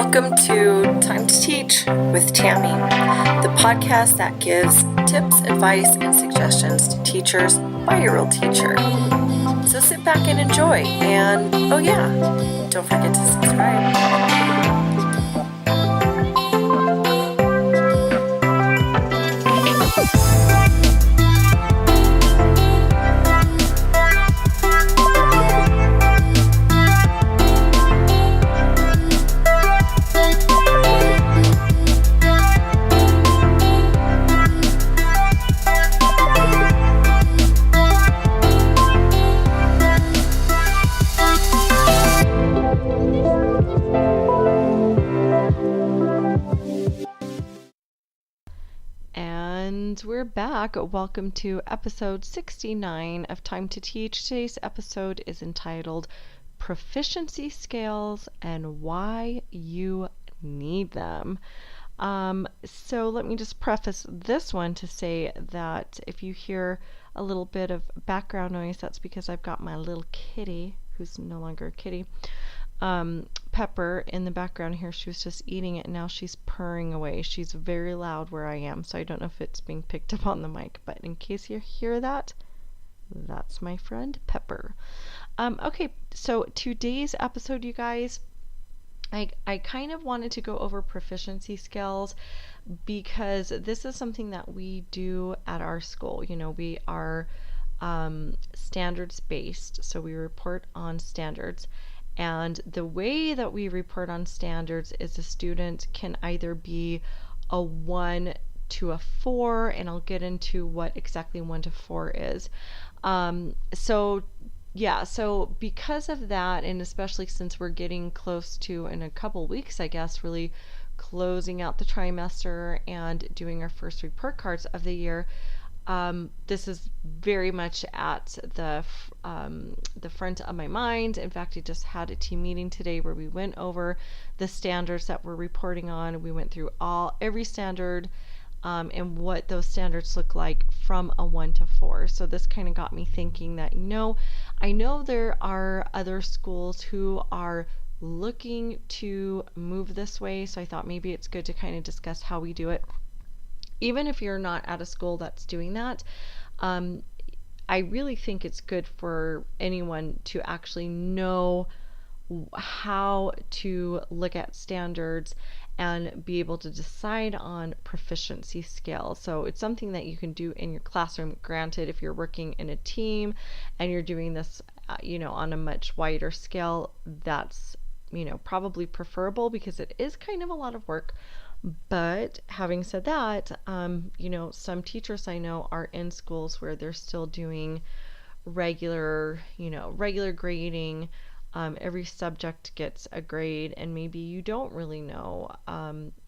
Welcome to Time to Teach with Tammy, the podcast that gives tips, advice, and suggestions to teachers by a real teacher. So sit back and enjoy. And oh yeah, don't forget to subscribe. We're back. Welcome to episode 69 of Time to Teach. Today's episode is entitled Proficiency Scales and Why You Need Them. So let me just preface this one to say that if you hear a little bit of background noise, that's because I've got my little kitty, who's no longer a kitty, Pepper, in the background here. She was just eating it and now she's purring away. She's very loud where I am, so I don't know if it's being picked up on the mic, but in case you hear that, that's my friend Pepper. Okay, so today's episode, you guys, I kind of wanted to go over proficiency skills because this is something that we do at our school. You know, we are standards based, so we report on standards. And the way that we report on standards is a student can either be a 1 to a 4, and I'll get into what exactly 1 to 4 is. So because of that, and especially since we're getting close to, in a couple weeks, I guess, really closing out the trimester and doing our first report cards of the year, this is very much at the front of my mind. In fact, I just had a team meeting today where we went over the standards that we're reporting on. We went through every standard and what those standards look like from a 1 to 4. So this kind of got me thinking that, I know there are other schools who are looking to move this way. So I thought maybe it's good to kind of discuss how we do it. Even if you're not at a school that's doing that, I really think it's good for anyone to actually know how to look at standards and be able to decide on proficiency scales. So it's something that you can do in your classroom. Granted, if you're working in a team and you're doing this, on a much wider scale, that's, probably preferable because it is kind of a lot of work. But having said that, some teachers I know are in schools where they're still doing regular grading. Every subject gets a grade, and maybe you don't really know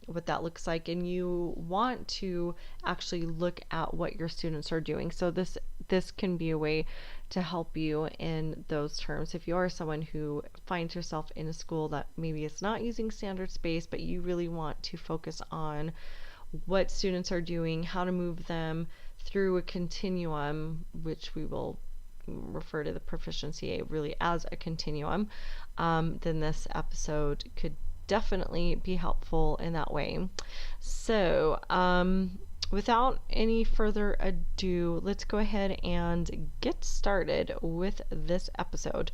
what that looks like, and you want to actually look at what your students are doing. So this can be a way to help you in those terms. If you are someone who finds yourself in a school that maybe is not using standards based, but you really want to focus on what students are doing, how to move them through a continuum, which we will refer to the proficiency really as a continuum, then this episode could definitely be helpful in that way. So without any further ado, let's go ahead and get started with this episode.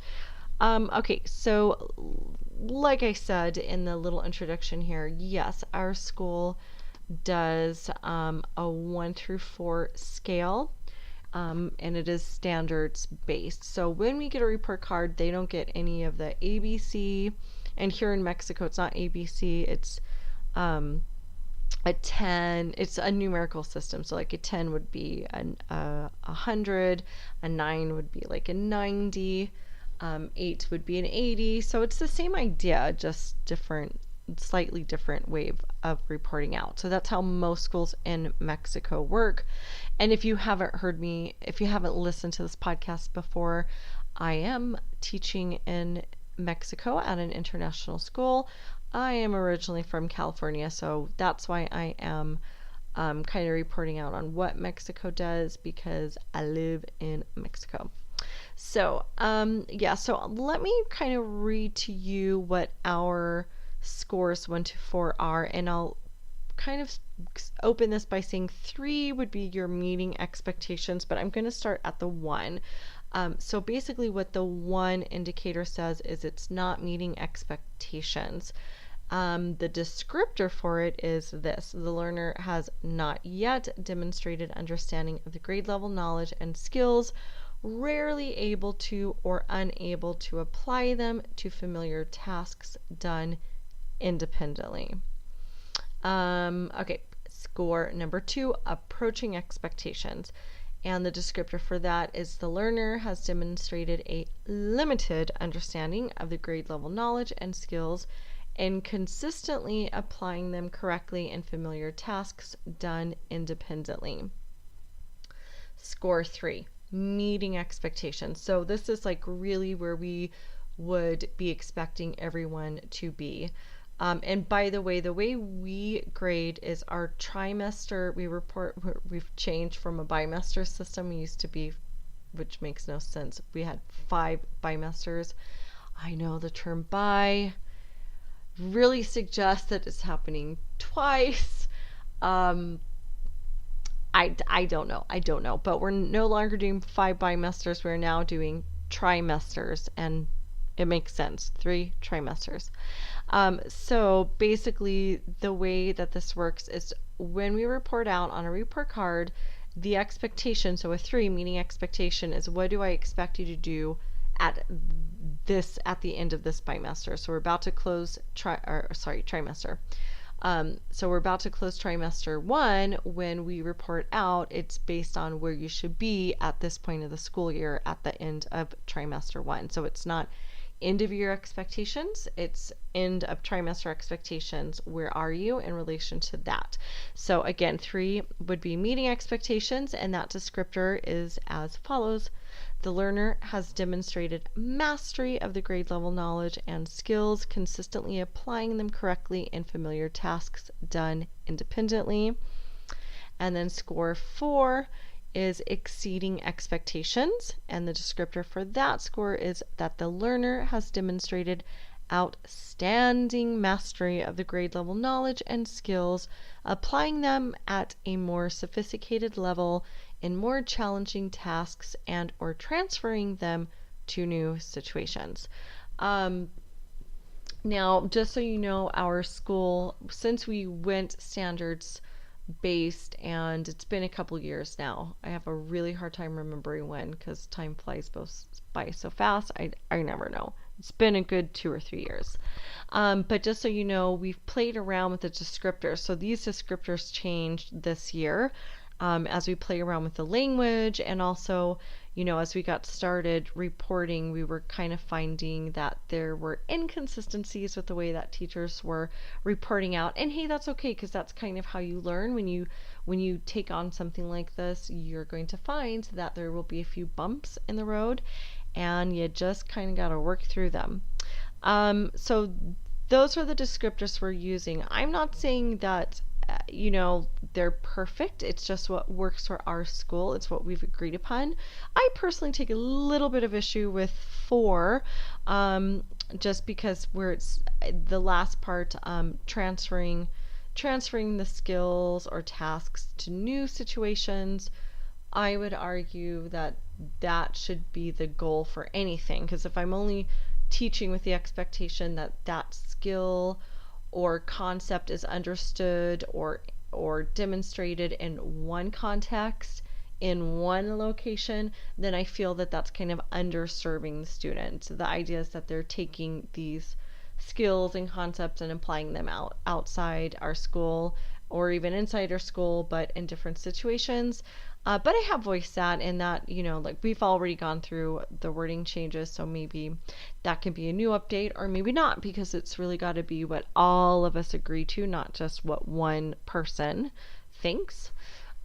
Okay, so like I said in the little introduction here, yes, our school does a 1 through 4 scale. And it is standards based. So when we get a report card, they don't get any of the ABC. And here in Mexico, it's not ABC, it's a 10. It's a numerical system. So like a 10 would be a 100, a 9 would be like a 90, 8 would be an 80. So it's the same idea, just slightly different way of reporting out. So that's how most schools in Mexico work. And if you haven't listened to this podcast before, I am teaching in Mexico at an international school. I am originally from California, so that's why I am kind of reporting out on what Mexico does, because I live in Mexico. So so let me kind of read to you what our scores 1 to 4 are. And I'll kind of open this by saying 3 would be your meeting expectations, but I'm going to start at the 1. So basically what the 1 indicator says is it's not meeting expectations. The descriptor for it is this: the learner has not yet demonstrated understanding of the grade level knowledge and skills, rarely able to or unable to apply them to familiar tasks done independently. Okay, score number 2, approaching expectations. And the descriptor for that is the learner has demonstrated a limited understanding of the grade level knowledge and skills and consistently applying them correctly in familiar tasks done independently. Score 3, meeting expectations. So this is like really where we would be expecting everyone to be. And by the way we grade is our trimester. We've changed from a bimester system. We used to be, which makes no sense. We had 5 bimesters. I know the term bi really suggests that it's happening twice. I don't know, but we're no longer doing 5 bimesters. We're now doing trimesters, and it makes sense. 3 trimesters. So basically the way that this works is when we report out on a report card, the expectation, so a 3 meeting expectation, is what do I expect you to do at the end of this bimester. So we're about to close trimester. So we're about to close trimester 1. When we report out, it's based on where you should be at this point of the school year at the end of trimester 1. So it's not end of year expectations, it's end of trimester expectations. Where are you in relation to that? So again, 3 would be meeting expectations, and that descriptor is as follows: the learner has demonstrated mastery of the grade level knowledge and skills, consistently applying them correctly in familiar tasks done independently. And then score 4 is exceeding expectations, and the descriptor for that score is that the learner has demonstrated outstanding mastery of the grade level knowledge and skills, applying them at a more sophisticated level in more challenging tasks and or transferring them to new situations. Now, just so you know, our school, since we went standards based, and it's been a couple years now. I have a really hard time remembering when, because time flies by so fast. I never know. It's been a good 2 or 3 years. But just so you know, we've played around with the descriptors. So these descriptors changed this year as we play around with the language, and also, you know, as we got started reporting, we were kind of finding that there were inconsistencies with the way that teachers were reporting out. And hey, that's okay, because that's kind of how you learn. When you take on something like this, you're going to find that there will be a few bumps in the road, and you just kind of got to work through them. So those are the descriptors we're using. I'm not saying that you know, they're perfect. It's just what works for our school. It's what we've agreed upon. I personally take a little bit of issue with 4, just because where it's the last part, transferring the skills or tasks to new situations. I would argue that that should be the goal for anything, because if I'm only teaching with the expectation that that skill or concept is understood or demonstrated in one context, in one location, then I feel that that's kind of underserving the student. The idea is that they're taking these skills and concepts and applying them outside our school or even inside our school, but in different situations. But I have voiced that, and that, you know, like we've already gone through the wording changes, so maybe that can be a new update, or maybe not, because it's really got to be what all of us agree to, not just what one person thinks.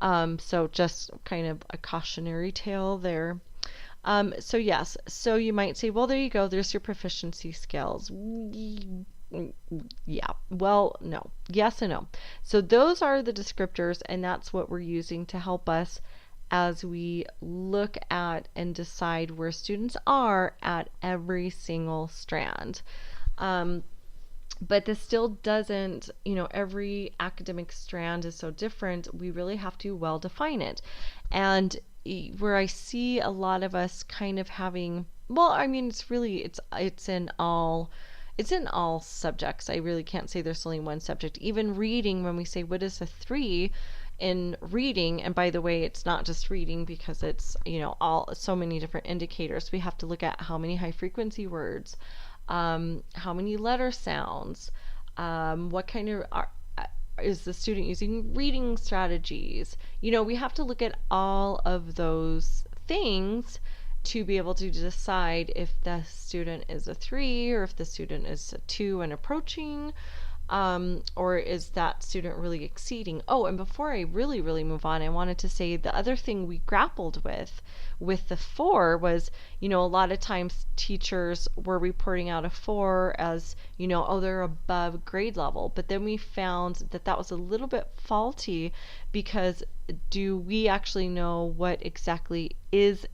So just kind of a cautionary tale there. So yes, so you might say, well, there you go, there's your proficiency scales. Yeah, well, no, yes and no. So those are the descriptors, and that's what we're using to help us as we look at and decide where students are at every single strand. But this still doesn't, every academic strand is so different. We really have to well define it. And where I see a lot of us kind of having, well, I mean, it's in all subjects. I really can't say there's only one subject. Even reading, when we say what is a 3 in reading, and by the way, it's not just reading, because it's, all so many different indicators. We have to look at how many high frequency words, how many letter sounds, what kind of is the student using reading strategies. We have to look at all of those things to be able to decide if the student is a 3 or if the student is a 2 and approaching, or is that student really exceeding? Oh, and before I really move on, I wanted to say the other thing we grappled with the 4 was, a lot of times teachers were reporting out a 4 as, oh, they're above grade level. But then we found that that was a little bit faulty, because do we actually know what exactly is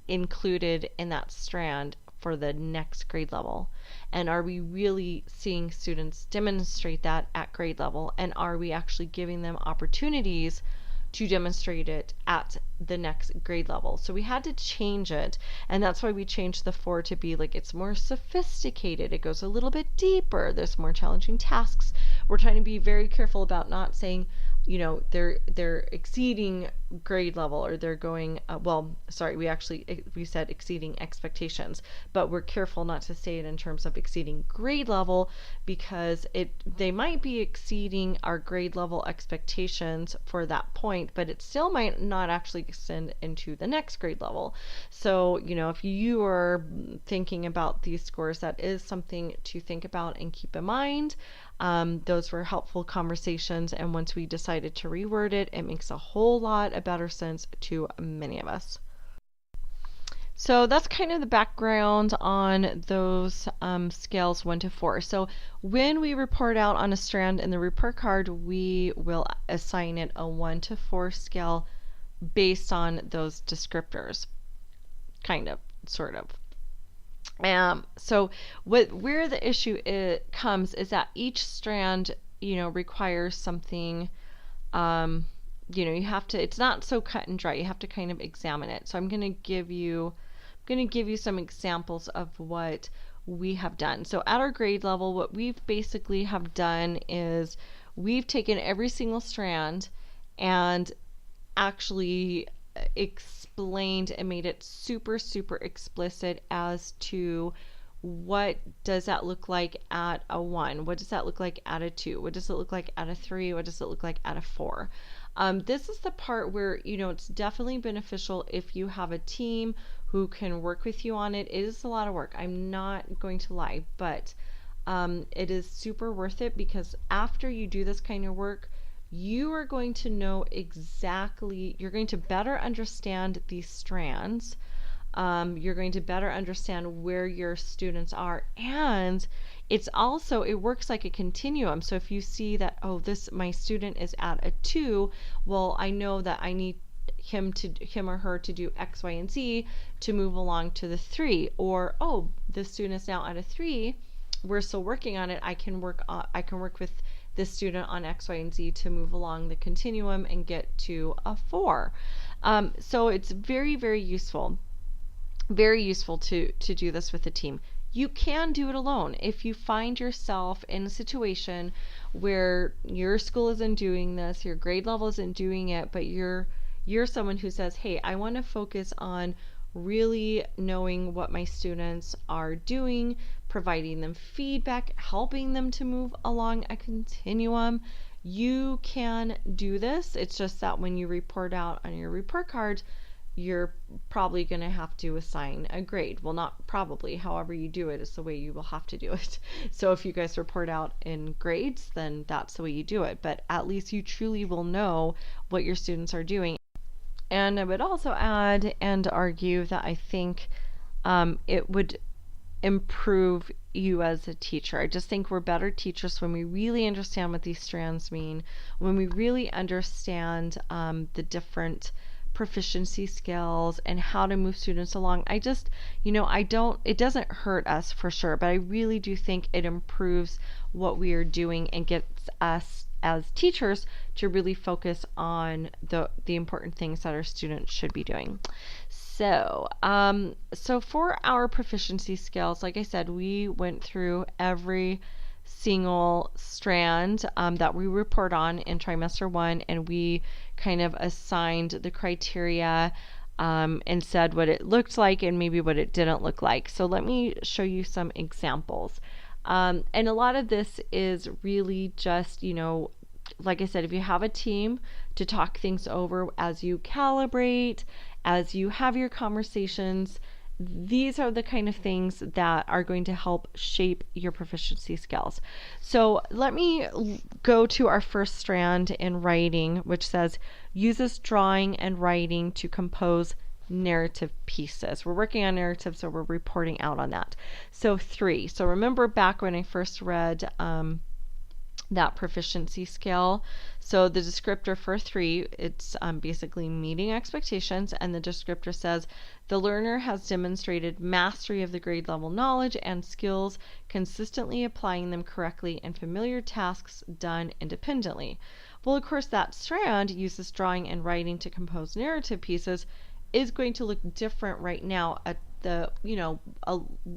included in that strand for the next grade level? And are we really seeing students demonstrate that at grade level? And are we actually giving them opportunities to demonstrate it at the next grade level? So we had to change it, and that's why we changed the 4 to be like, it's more sophisticated, it goes a little bit deeper, there's more challenging tasks. We're trying to be very careful about not saying, they're exceeding grade level, or they're going, we said exceeding expectations, but we're careful not to say it in terms of exceeding grade level, because they might be exceeding our grade level expectations for that point, but it still might not actually extend into the next grade level. So, if you are thinking about these scores, that is something to think about and keep in mind. Those were helpful conversations, and once we decided to reword it, it makes a whole lot of better sense to many of us. So that's kind of the background on those scales 1 to 4. So when we report out on a strand in the report card, we will assign it a 1 to 4 scale based on those descriptors, kind of, sort of. So where the issue comes is that each strand, requires something, you have to, it's not so cut and dry. You have to kind of examine it. So I'm going to give you some examples of what we have done. So at our grade level, what we've basically have done is we've taken every single strand and actually explained and made it super explicit as to what does that look like at a 1, what does that look like at a 2, what does it look like at a 3, what does it look like at a 4. This is the part where, it's definitely beneficial if you have a team who can work with you on it. It is a lot of work, I'm not going to lie, but it is super worth it, because after you do this kind of work, you are going to know exactly, you're going to better understand these strands. You're going to better understand where your students are, and it works like a continuum. So if you see that, oh, my student is at a 2, well, I know that I need him or her to do X, Y, and Z to move along to the 3, or, oh, the student is now at a 3, we're still working on it, I can work with this student on X, Y, and Z to move along the continuum and get to a 4. So it's very useful to do this with a team. You can do it alone. If you find yourself in a situation where your school isn't doing this, your grade level isn't doing it, but you're someone who says, hey, I want to focus on really knowing what my students are doing, providing them feedback, helping them to move along a continuum, you can do this. It's just that when you report out on your report card, you're probably going to have to assign a grade. Well, not probably, however you do it is the way you will have to do it. So if you guys report out in grades, then that's the way you do it. But at least you truly will know what your students are doing. And I would also add and argue that I think it would improve you as a teacher. I just think we're better teachers when we really understand what these strands mean, when we really understand the different proficiency skills and how to move students along, I just, it doesn't hurt us for sure, but I really do think it improves what we are doing and gets us as teachers to really focus on the important things that our students should be doing. So for our proficiency skills, like I said, we went through every single strand that we report on in trimester 1, and we kind of assigned the criteria and said what it looked like and maybe what it didn't look like. So let me show you some examples. And a lot of this is really just, like I said, if you have a team to talk things over as you calibrate, as you have your conversations, these are the kind of things that are going to help shape your proficiency skills. So let me go to our first strand in writing, which says uses drawing and writing to compose narrative pieces. We're working on narrative, so we're reporting out on that. So 3. So remember back when I first read that proficiency scale. So the descriptor for 3, it's basically meeting expectations, and the descriptor says the learner has demonstrated mastery of the grade level knowledge and skills, consistently applying them correctly in familiar tasks done independently. Well, of course, that strand uses drawing and writing to compose narrative pieces is going to look different right now at the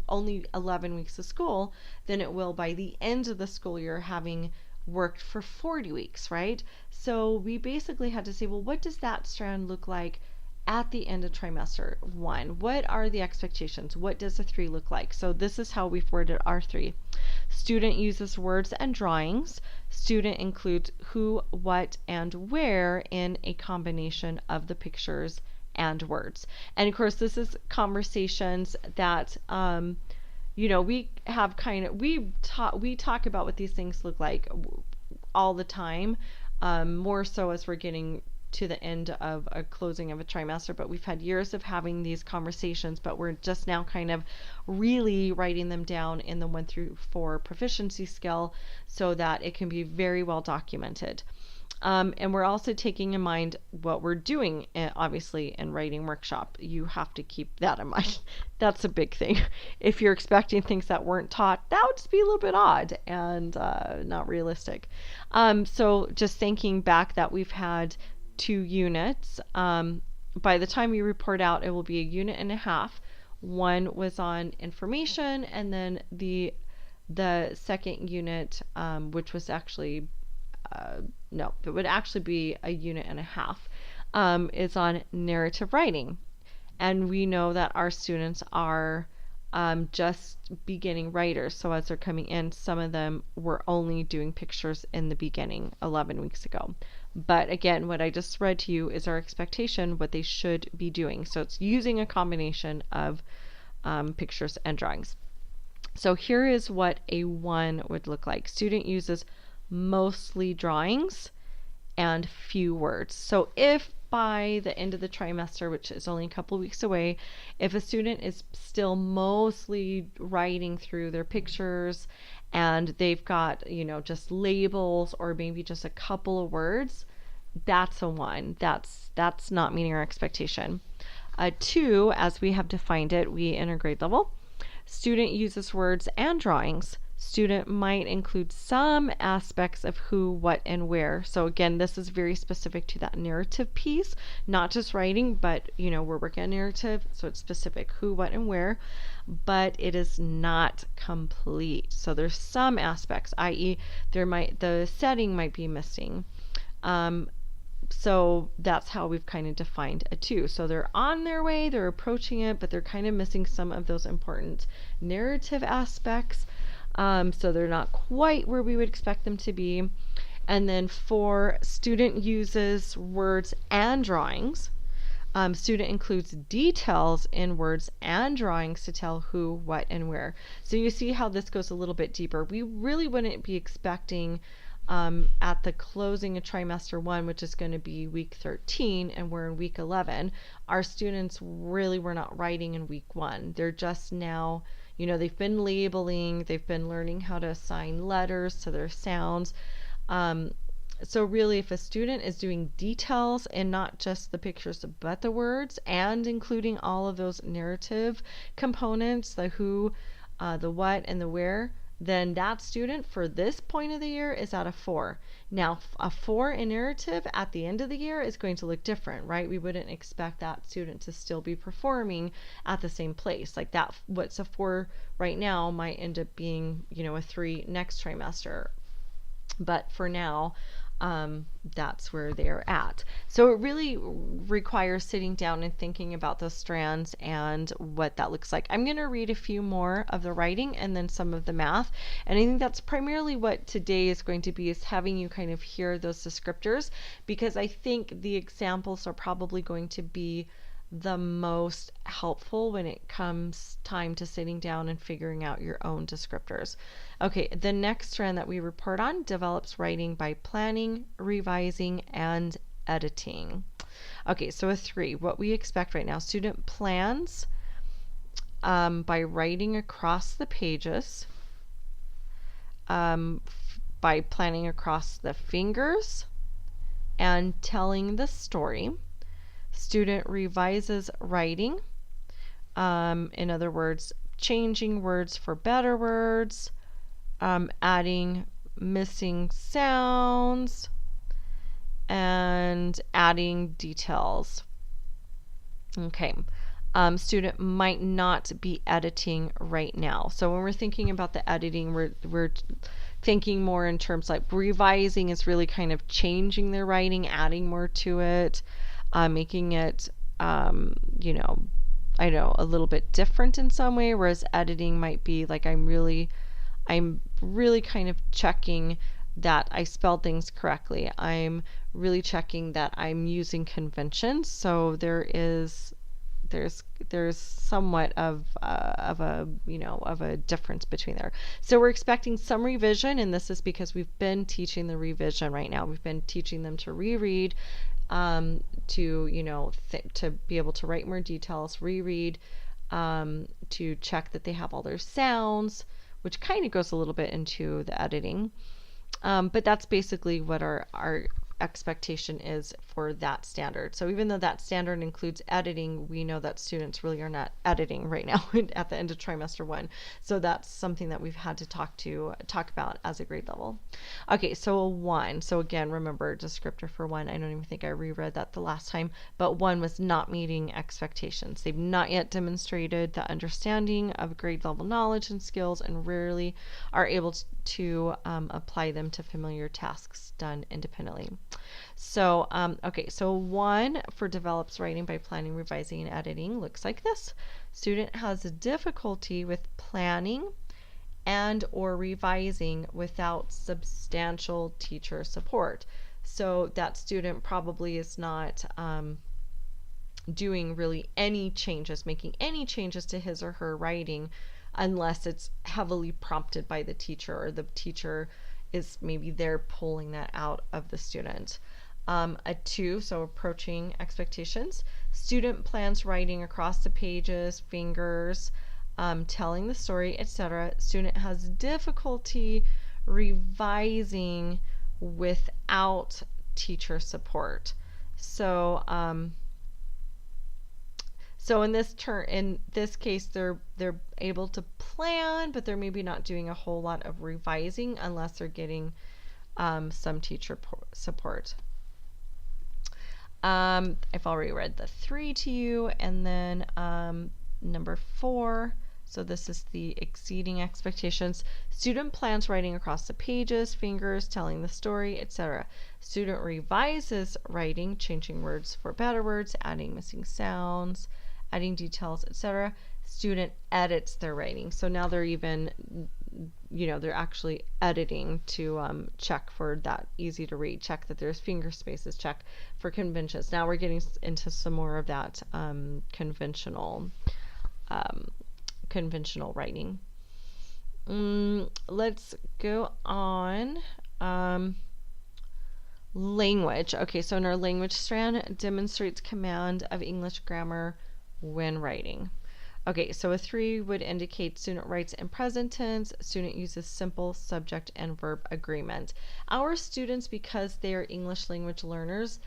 only 11 weeks of school than it will by the end of the school year, having worked for 40 weeks, right? So we basically had to say, well, what does that strand look like at the end of trimester 1? What are the expectations? What does a 3 look like? So this is how we've worded our 3. Student uses words and drawings. Student includes who, what, and where in a combination of the pictures and words. And of course, this is conversations that we have we talk about what these things look like all the time, more so as we're getting to the end of a closing of a trimester, but we've had years of having these conversations, but we're just now kind of really writing them down in the 1 through 4 proficiency scale so that it can be very well documented. And we're also taking in mind what we're doing, obviously, in writing workshop. You have to keep that in mind. That's a big thing. If you're expecting things that weren't taught, that would just be a little bit odd and not realistic. So just thinking back that we've had 2 units. By the time you report out, it will be a unit and a half. One was on information, and then the second unit, which was actually no, it would actually be a unit and a half, is on narrative writing. And we know that our students are just beginning writers. So as they're coming in, some of them were only doing pictures in the beginning 11 weeks ago. But again, what I just read to you is our expectation, what they should be doing. So it's using a combination of pictures and drawings. So here is what a 1 would look like. Student uses mostly drawings and few words. So if by the end of the trimester, which is only a couple of weeks away, if a student is still mostly writing through their pictures and they've got, just labels or maybe just a couple of words, that's a 1. That's not meeting our expectation. A 2, as we have defined it, we enter grade level. Student uses words and drawings. Student might include some aspects of who, what, and where. So again, this is very specific to that narrative piece, not just writing, but we're working on narrative, so it's specific who, what, and where, but it is not complete. So there's some aspects, i.e. the setting might be missing. So that's how we've kind of defined a 2. So they're on their way, they're approaching it, but they're kind of missing some of those important narrative aspects. So they're not quite where we would expect them to be. And then 4, student uses words and drawings. Student includes details in words and drawings to tell who, what, and where. So you see how this goes a little bit deeper. We really wouldn't be expecting at the closing of trimester 1, which is going to be week 13, and we're in week 11, our students really were not writing in week 1. They're just now, they've been labeling, they've been learning how to assign letters to their sounds. So really, if a student is doing details and not just the pictures but the words, and including all of those narrative components, the who, the what, and the where, then that student for this point of the year is at a 4. Now, a 4 in narrative at the end of the year is going to look different, right? We wouldn't expect that student to still be performing at the same place. Like that, what's a 4 right now might end up being, a 3 next trimester. But for now, that's where they're at. So it really requires sitting down and thinking about those strands and what that looks like. I'm going to read a few more of the writing and then some of the math. And I think that's primarily what today is going to be, is having you kind of hear those descriptors, because I think the examples are probably going to be the most helpful when it comes time to sitting down and figuring out your own descriptors. Okay, the next trend that we report on develops writing by planning, revising, and editing. Okay, so a 3, what we expect right now, student plans by writing across the pages, by planning across the fingers, and telling the story. Student revises writing, in other words, changing words for better words, adding missing sounds, and adding details. Okay. Student might not be editing right now. So when we're thinking about the editing, we're thinking more in terms like revising is really kind of changing their writing, adding more to it, making it, I know, a little bit different in some way, whereas editing might be like I'm really kind of checking that I spelled things correctly. I'm really checking that I'm using conventions. So there's somewhat of a difference between there. So we're expecting some revision, and this is because we've been teaching the revision right now. We've been teaching them to reread, to be able to write more details, reread, to check that they have all their sounds, which kind of goes a little bit into the editing. But that's basically what our expectation is for that standard. So even though that standard includes editing, we know that students really are not editing right now at the end of trimester 1. So that's something that we've had to talk about as a grade level. Okay, so a 1. So again, remember, descriptor for 1, I don't even think I reread that the last time, but 1 was not meeting expectations. They've not yet demonstrated the understanding of grade level knowledge and skills, and rarely are able to apply them to familiar tasks done independently. So, okay, so 1 for develops writing by planning, revising, and editing looks like this. Student has a difficulty with planning and or revising without substantial teacher support. So that student probably is not doing really any changes, making any changes to his or her writing, unless it's heavily prompted by the teacher, or the teacher is maybe there pulling that out of the student. A 2, so approaching expectations. Student plans writing across the pages, fingers, telling the story, etc. Student has difficulty revising without teacher support. So in this case, they're able to plan, but they're maybe not doing a whole lot of revising unless they're getting some teacher support. I've already read the 3 to you, and then number 4. So this is the exceeding expectations. Student plans writing across the pages, fingers, telling the story, etc. Student revises writing, changing words for better words, adding missing sounds, adding details, etc. Student edits their writing. So now they're even, they're actually editing to check for that easy to read, check that there's finger spaces, check for conventions. Now we're getting into some more of that conventional writing. Let's go on. Language. Okay, so in our language strand, demonstrates command of English grammar when writing. Okay, so a 3 would indicate student writes in present tense, student uses simple subject and verb agreement. Our students, because they are English language learners,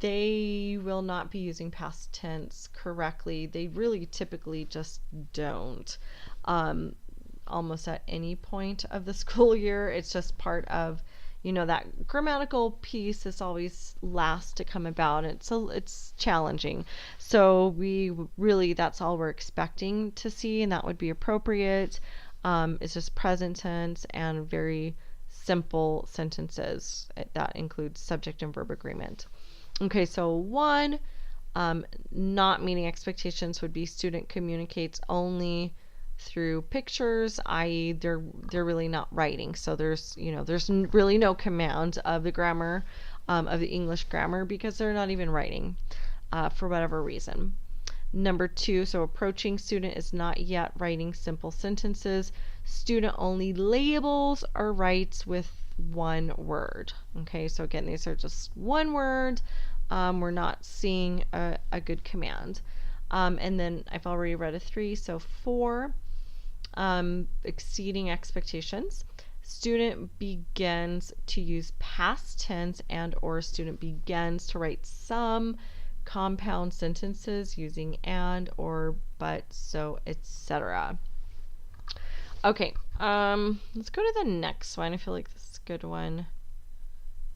they will not be using past tense correctly. They really typically just don't. Almost at any point of the school year, it's just part of, that grammatical piece is always last to come about. It's challenging. So we really, that's all we're expecting to see, and that would be appropriate. It's just present tense and very simple sentences. That includes subject and verb agreement. Okay, so 1, not meeting expectations would be student communicates only through pictures, i.e. they're really not writing. So there's really no command of the grammar, of the English grammar, because they're not even writing for whatever reason. Number 2, so approaching student is not yet writing simple sentences. Student only labels or writes with one word. Okay, so again, these are just one word. We're not seeing a good command. And then I've already read a 3, so 4, exceeding expectations. Student begins to use past tense and or student begins to write some compound sentences using and or but, so, etc. Okay, let's go to the next one. I feel like this is a good one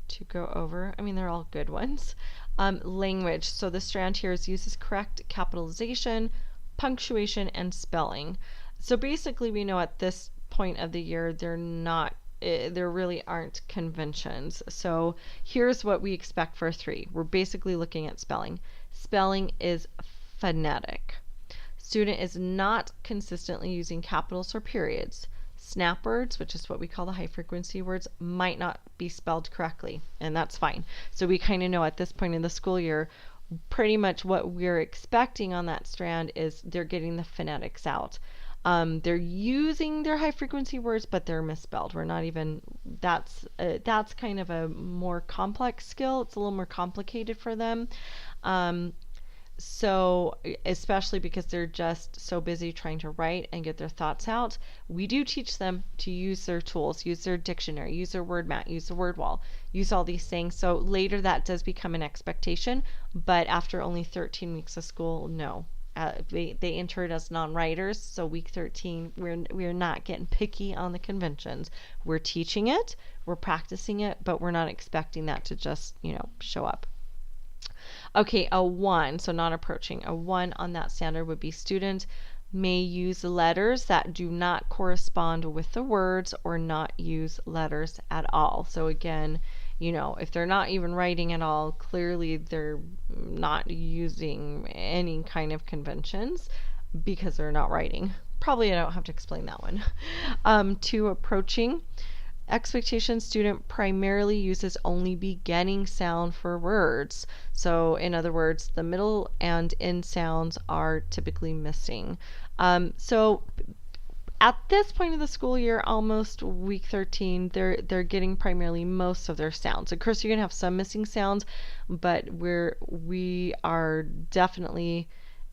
to go over. I mean, they're all good ones. Language. So the strand here is uses correct capitalization, punctuation, and spelling. So basically, we know at this point of the year, there really aren't conventions. So here's what we expect for 3. We're basically looking at spelling. Spelling is phonetic. Student is not consistently using capitals or periods. Snap words, which is what we call the high frequency words, might not be spelled correctly, and that's fine. So we kind of know at this point in the school year, pretty much what we're expecting on that strand is they're getting the phonetics out. They're using their high frequency words, but they're misspelled. We're not even, that's kind of a more complex skill. It's a little more complicated for them. So especially because they're just so busy trying to write and get their thoughts out, we do teach them to use their tools, use their dictionary, use their word mat, use the word wall, use all these things. So later that does become an expectation, but after only 13 weeks of school, no. They enter it as non-writers, so week 13 we're not getting picky on the conventions. We're teaching it, we're practicing it, but we're not expecting that to just show up. Okay, a 1, so not approaching. A 1 on that standard would be student may use letters that do not correspond with the words or not use letters at all. So again, if they're not even writing at all, clearly they're not using any kind of conventions because they're not writing. Probably I don't have to explain that one. 2, approaching. Expectation student primarily uses only beginning sound for words. So in other words, the middle and end sounds are typically missing. So at this point of the school year, almost week 13, they're getting primarily most of their sounds. Of course, you're gonna have some missing sounds, but we are definitely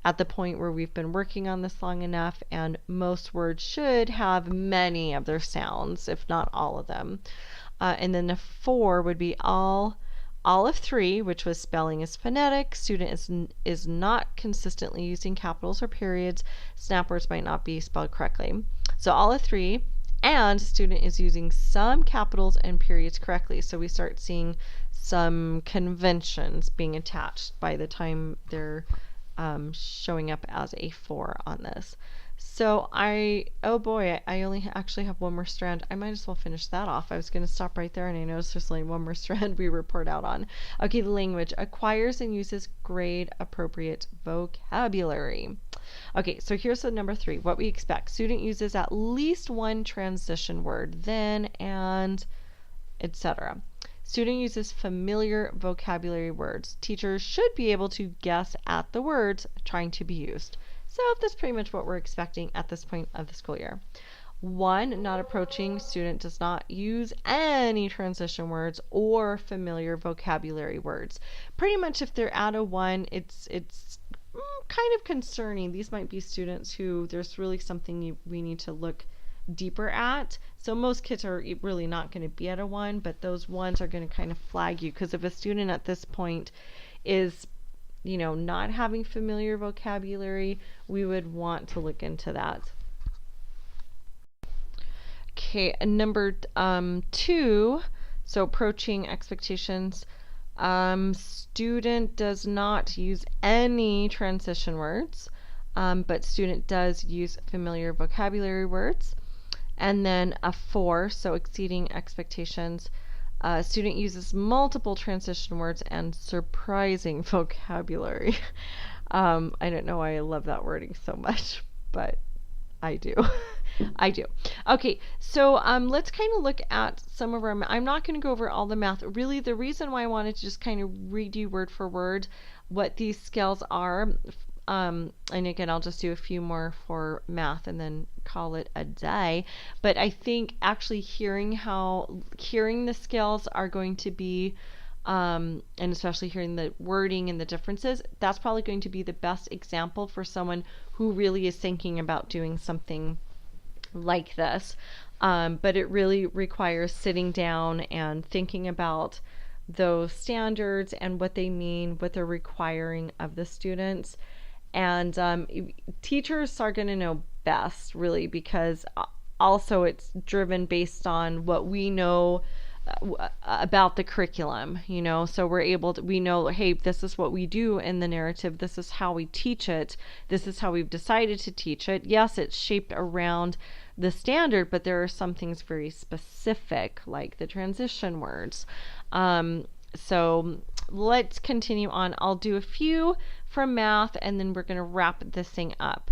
at the point where we've been working on this long enough, and most words should have many of their sounds, if not all of them. And then the 4 would be all of 3, which was spelling is phonetic. Student is not consistently using capitals or periods. Snap words might not be spelled correctly. So all of 3, and student is using some capitals and periods correctly. So we start seeing some conventions being attached by the time they're showing up as a 4 on this. So oh boy, I only actually have one more strand. I might as well finish that off. I was going to stop right there, and I noticed there's only one more strand we report out on. Okay, the language acquires and uses grade appropriate vocabulary. Okay, so here's the number 3. What we expect. Student uses at least one transition word, then, and, etc. Student uses familiar vocabulary words. Teachers should be able to guess at the words trying to be used. So that's pretty much what we're expecting at this point of the school year. 1, not approaching. Student does not use any transition words or familiar vocabulary words. Pretty much if they're at a 1, it's kind of concerning. These might be students who there's really something we need to look deeper at. So most kids are really not going to be at a 1, but those 1s are going to kind of flag you, because if a student at this point is, not having familiar vocabulary, we would want to look into that. Okay, and number 2, so approaching expectations. Student does not use any transition words, but student does use familiar vocabulary words. And then a 4, so exceeding expectations. Student uses multiple transition words and surprising vocabulary. I don't know why I love that wording so much, but I do. I do. Okay, so let's kind of look at some of our, I'm not going to go over all the math. Really, the reason why I wanted to just kind of read you word for word what these scales are, and again, I'll just do a few more for math and then call it a day. But I think actually hearing the scales are going to be, and especially hearing the wording and the differences, that's probably going to be the best example for someone who really is thinking about doing something like this. But it really requires sitting down and thinking about those standards and what they mean, what they're requiring of the students. And teachers are going to know best, really, because also it's driven based on what we know about the curriculum, so we know, hey, this is what we do in the narrative, this is how we teach it, this is how we've decided to teach it. Yes, it's shaped around the standard, but there are some things very specific, like the transition words. So let's continue on. I'll do a few from math, and then we're going to wrap this thing up.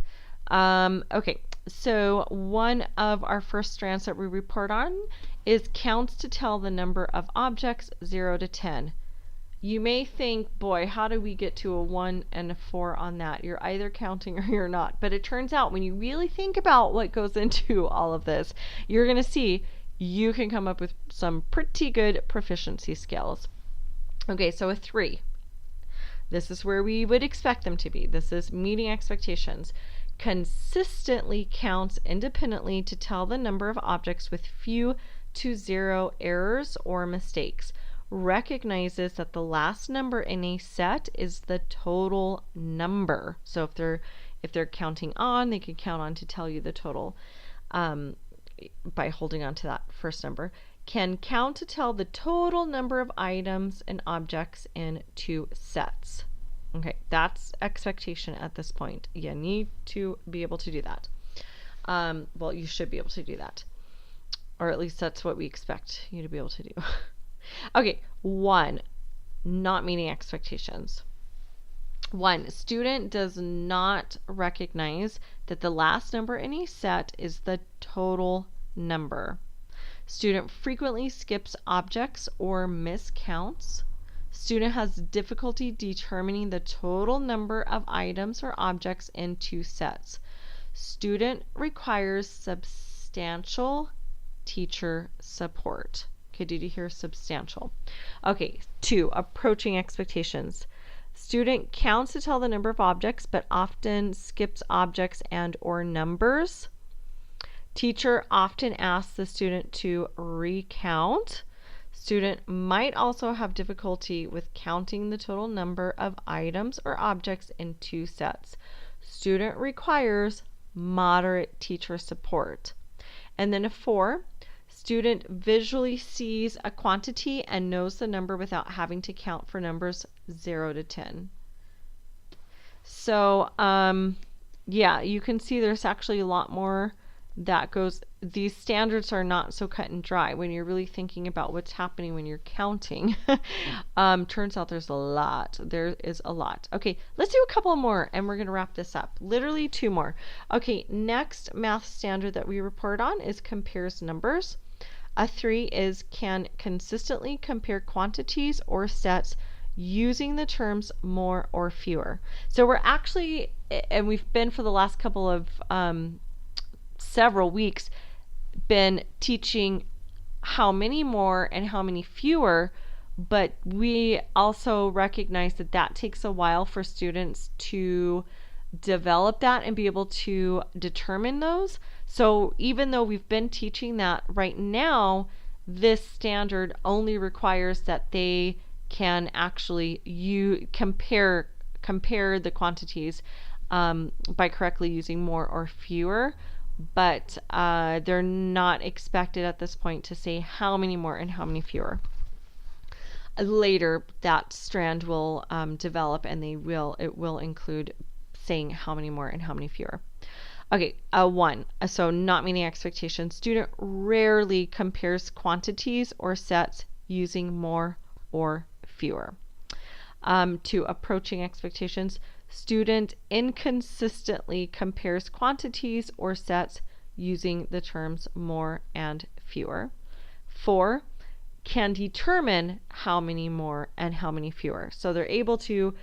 Okay, so one of our first strands that we report on is counts to tell the number of objects 0 to 10. You may think, boy, how do we get to a 1 and a 4 on that? You're either counting or you're not. But it turns out when you really think about what goes into all of this, you're going to see you can come up with some pretty good proficiency skills. Okay, so a 3. This is where we would expect them to be. This is meeting expectations. Consistently counts independently to tell the number of objects with few to 0 errors or mistakes. Recognizes that the last number in a set is the total number. So if they're counting on, they can count on to tell you the total by holding on to that first number. Can count to tell the total number of items and objects in 2 sets. Okay, that's expectation at this point. You need to be able to do that. Well, you should be able to do that. Or at least that's what we expect you to be able to do. Okay, 1, not meeting expectations. 1, student does not recognize that the last number in a set is the total number. Student frequently skips objects or miscounts. Student has difficulty determining the total number of items or objects in 2 sets. Student requires substantial teacher support. Okay, did you hear substantial? Okay, 2, approaching expectations. Student counts to tell the number of objects, but often skips objects and or numbers. Teacher often asks the student to recount. Student might also have difficulty with counting the total number of items or objects in 2 sets. Student requires moderate teacher support. And then a 4, student visually sees a quantity and knows the number without having to count for numbers 0 to 10. So, yeah, you can see there's actually a lot more that goes. These standards are not so cut and dry when you're really thinking about what's happening when you're counting. Turns out there's a lot. There is a lot. Okay, let's do a couple more and we're going to wrap this up. Literally 2 more. Okay, next math standard that we report on is compares numbers. A 3 is can consistently compare quantities or sets using the terms more or fewer. So we're actually, and we've been for the last couple of several weeks, been teaching how many more and how many fewer but we also recognize that that takes a while for students to develop that and be able to determine those. So even though we've been teaching that right now, this standard only requires that they can actually compare the quantities by correctly using more or fewer, but they're not expected at this point to say how many more and how many fewer. Later, that strand will develop, and it will include saying how many more and how many fewer. Okay, 1. So not meeting expectations. Student rarely compares quantities or sets using more or fewer. 2. Approaching expectations. Student inconsistently compares quantities or sets using the terms more and fewer. 4. Can determine how many more and how many fewer. So they're able to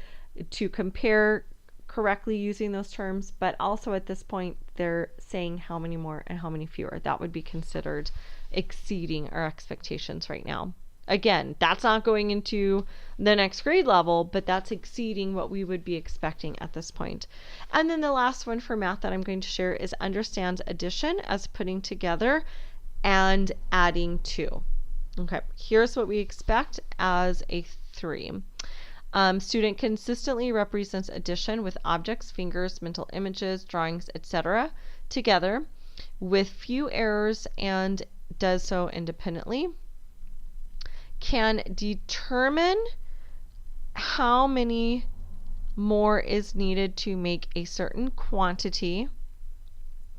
compare correctly using those terms, but also at this point they're saying how many more and how many fewer. That would be considered exceeding our expectations right now. Again, that's not going into the next grade level, but that's exceeding what we would be expecting at this point. And then the last one for math that I'm going to share is understands addition as putting together and adding to. Okay, here's what we expect as a 3. Student consistently represents addition with objects, fingers, mental images, drawings, etc. together with few errors and does so independently. Can determine how many more is needed to make a certain quantity.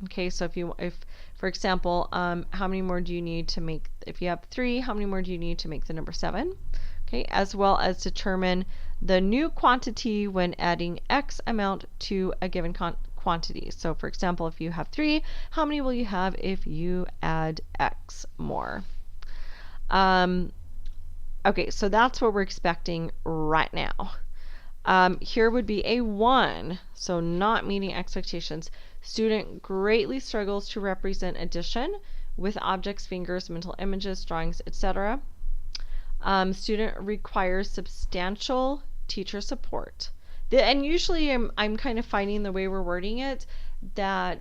Okay, so if for example, how many more do you need to make, if you have 3, how many more do you need to make the number 7? Okay, as well as determine the new quantity when adding X amount to a given quantity. So for example, if you have 3, how many will you have if you add X more? Okay, so that's what we're expecting right now. Here would be a 1, so not meeting expectations. Student greatly struggles to represent addition with objects, fingers, mental images, drawings, etc. Student requires substantial teacher support. And usually I'm kind of finding the way we're wording it that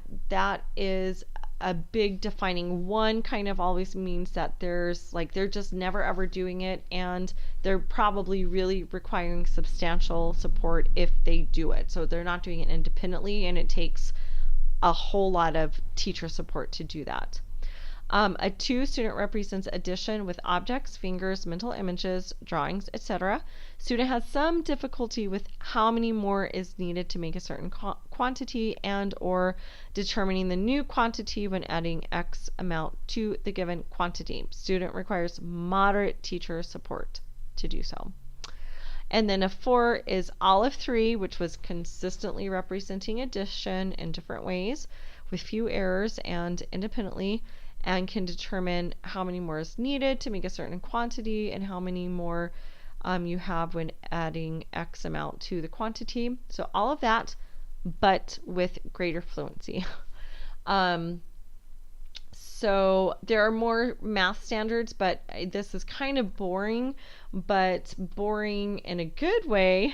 is a big defining. 1 kind of always means that there's like they're just never ever doing it, and they're probably really requiring substantial support if they do it. So they're not doing it independently, and it takes a whole lot of teacher support to do that. A 2, student represents addition with objects, fingers, mental images, drawings, etc. Student has some difficulty with how many more is needed to make a certain quantity and or determining the new quantity when adding X amount to the given quantity. Student requires moderate teacher support to do so. And then a 4 is all of 3, which was consistently representing addition in different ways with few errors and independently, and can determine how many more is needed to make a certain quantity and how many more you have when adding X amount to the quantity. So all of that, but with greater fluency. So there are more math standards, but this is kind of boring, but boring in a good way.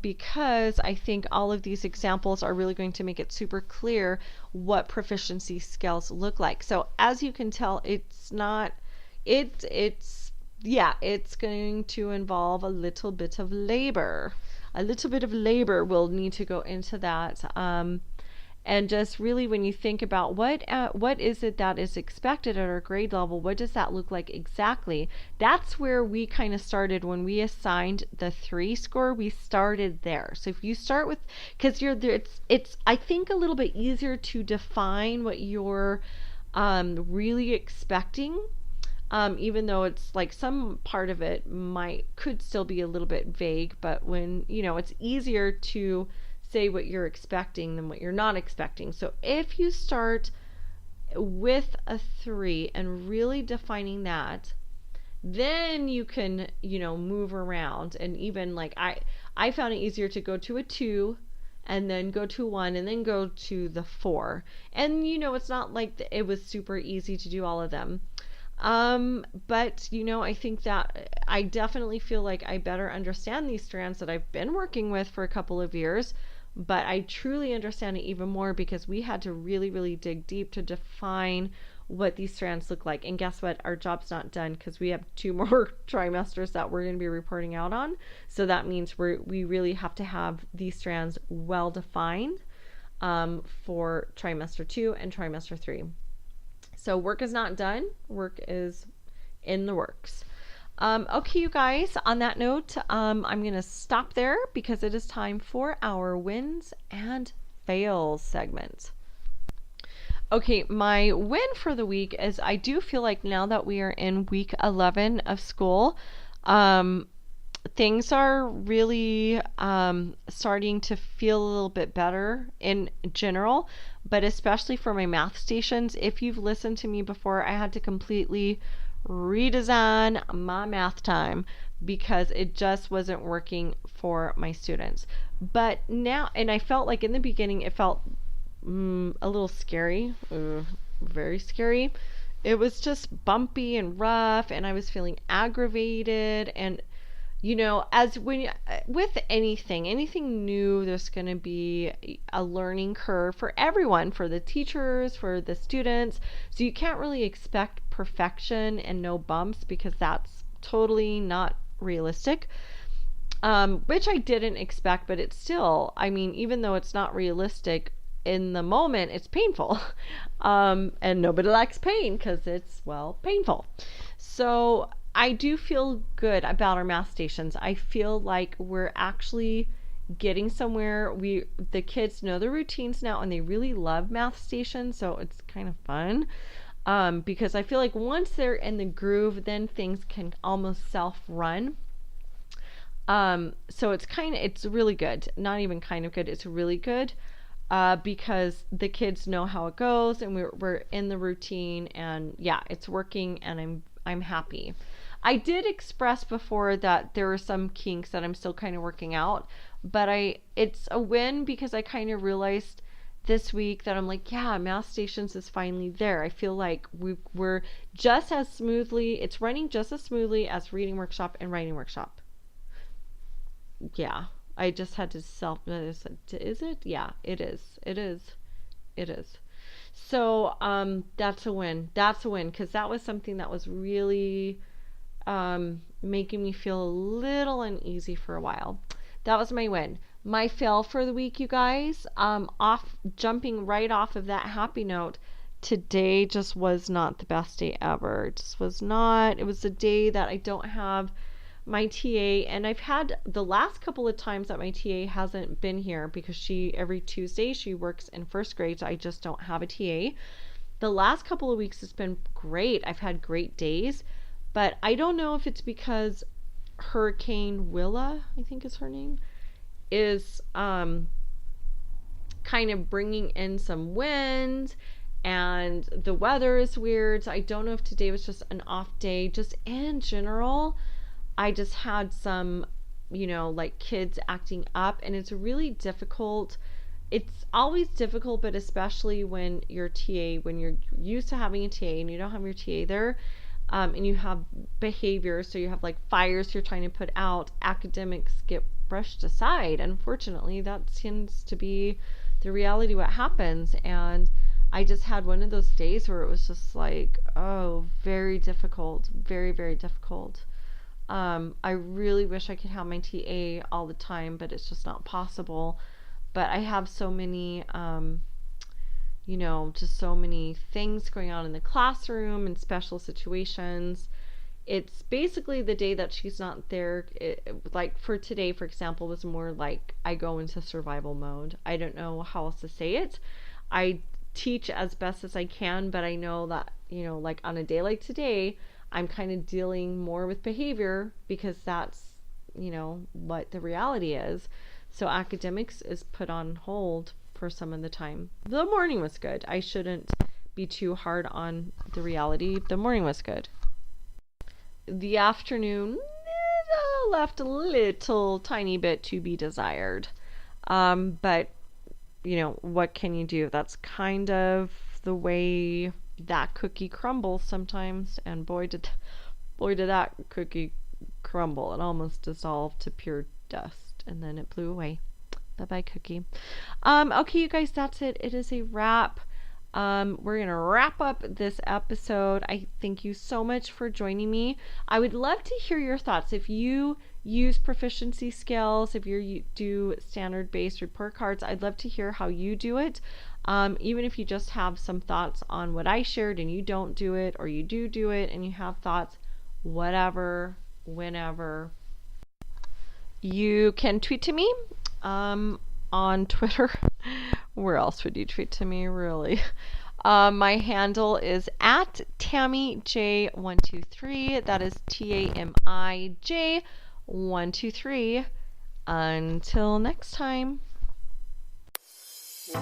Because I think all of these examples are really going to make it super clear what proficiency scales look like. So as you can tell, it's going to involve a little bit of labor. A little bit of labor will need to go into that. And just really when you think about what is it that is expected at our grade level, what does that look like exactly? That's where we kind of started when we assigned the 3 score. We started there. So if you start with, because you're there, it's I think a little bit easier to define what you're really expecting. Even though it's like some part of it could still be a little bit vague, but when it's easier to say what you're expecting than what you're not expecting. So if you start with a 3 and really defining that, then you can move around. And even like I found it easier to go to a 2 and then go to 1 and then go to the 4. And it's not like it was super easy to do all of them. But I think that I definitely feel like I better understand these strands that I've been working with for a couple of years, but I truly understand it even more because we had to really, really dig deep to define what these strands look like. And guess what? Our job's not done because we have 2 more trimesters that we're going to be reporting out on. So that means we really have to have these strands well defined for trimester 2 and trimester 3. So work is not done. Work is in the works. Okay, you guys, on that note, I'm going to stop there because it is time for our wins and fails segment. Okay, my win for the week is I do feel like now that we are in week 11 of school, things are really starting to feel a little bit better in general, but especially for my math stations. If you've listened to me before, I had to completely redesign my math time because it just wasn't working for my students. But now, and I felt like in the beginning, it felt a little scary, very scary. It was just bumpy and rough, and I was feeling aggravated. And as when with anything new, there's going to be a learning curve for everyone, for the teachers, for the students. So you can't really expect perfection and no bumps because that's totally not realistic. Which I didn't expect, but it's still, I mean, even though it's not realistic, in the moment it's painful. And nobody likes pain because it's, well, painful. So I do feel good about our math stations. I feel like we're actually getting somewhere. The kids know the routines now and they really love math stations, so it's kind of fun. Because I feel like once they're in the groove, then things can almost self-run. So it's really good. Not even kind of good, it's really good. Because the kids know how it goes and we're in the routine, and yeah, it's working, and I'm happy. I did express before that there are some kinks that I'm still kind of working out, but it's a win because I kind of realized this week that I'm like, yeah, math stations is finally there. I feel like we're just as smoothly, it's running just as smoothly as reading workshop and writing workshop. Yeah, I just had to is it? Yeah, it is. It is. It is. So that's a win. That's a win because that was something that was really making me feel a little uneasy for a while. That was my win. My fail for the week, you guys, jumping right off of that happy note, today just was not the best day ever. It just was not. It was a day that I don't have my TA, and I've had the last couple of times that my TA hasn't been here because every Tuesday she works in first grade, so I just don't have a TA. The last couple of weeks it's been great. I've had great days, but I don't know if it's because Hurricane Willa, I think is her name, is kind of bringing in some wind, and the weather is weird. So I don't know if today was just an off day. Just in general, I just had some, like kids acting up, and it's really difficult. It's always difficult, but especially when you're used to having a TA and you don't have your TA there, and you have behavior, so you have like fires you're trying to put out, academics get brushed aside. Unfortunately, that tends to be the reality what happens. And I just had one of those days where it was just like, oh, very difficult, very, very difficult. I really wish I could have my TA all the time, but it's just not possible. But I have so many, just so many things going on in the classroom and special situations. It's basically the day that she's not there. Like for today, for example, was more like I go into survival mode. I don't know how else to say it. I teach as best as I can, but I know that, like on a day like today, I'm kind of dealing more with behavior because that's, what the reality is. So academics is put on hold for some of the time. The morning was good. I shouldn't be too hard on the reality. The morning was good. The afternoon left a little tiny bit to be desired. But, what can you do? That's kind of the way that cookie crumbles sometimes, and boy did that cookie crumble. It almost dissolved to pure dust, and then it blew away. Bye-bye, cookie. Okay, you guys, that's it. It is a wrap. We're going to wrap up this episode. I thank you so much for joining me. I would love to hear your thoughts. If you use proficiency scales, if you do standard-based report cards, I'd love to hear how you do it. Even if you just have some thoughts on what I shared and you don't do it, or you do it and you have thoughts, whatever, whenever. You can tweet to me on Twitter. Where else would you tweet to me, really? My handle is at TammyJ123. That is TAMIJ123. Until next time.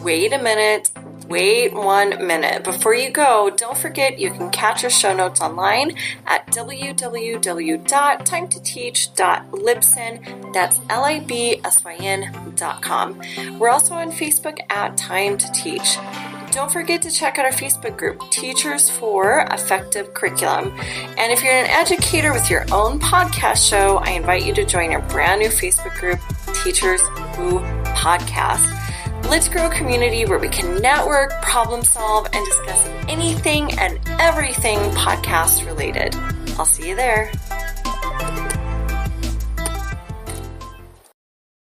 Wait a minute. Wait 1 minute. Before you go, don't forget you can catch our show notes online at www.timetoteach.libsyn. That's libsyn.com. We're also on Facebook at Time to Teach. Don't forget to check out our Facebook group, Teachers for Effective Curriculum. And if you're an educator with your own podcast show, I invite you to join our brand new Facebook group, Teachers Who Podcast. Let's grow a community where we can network, problem solve, and discuss anything and everything podcast related. I'll see you there.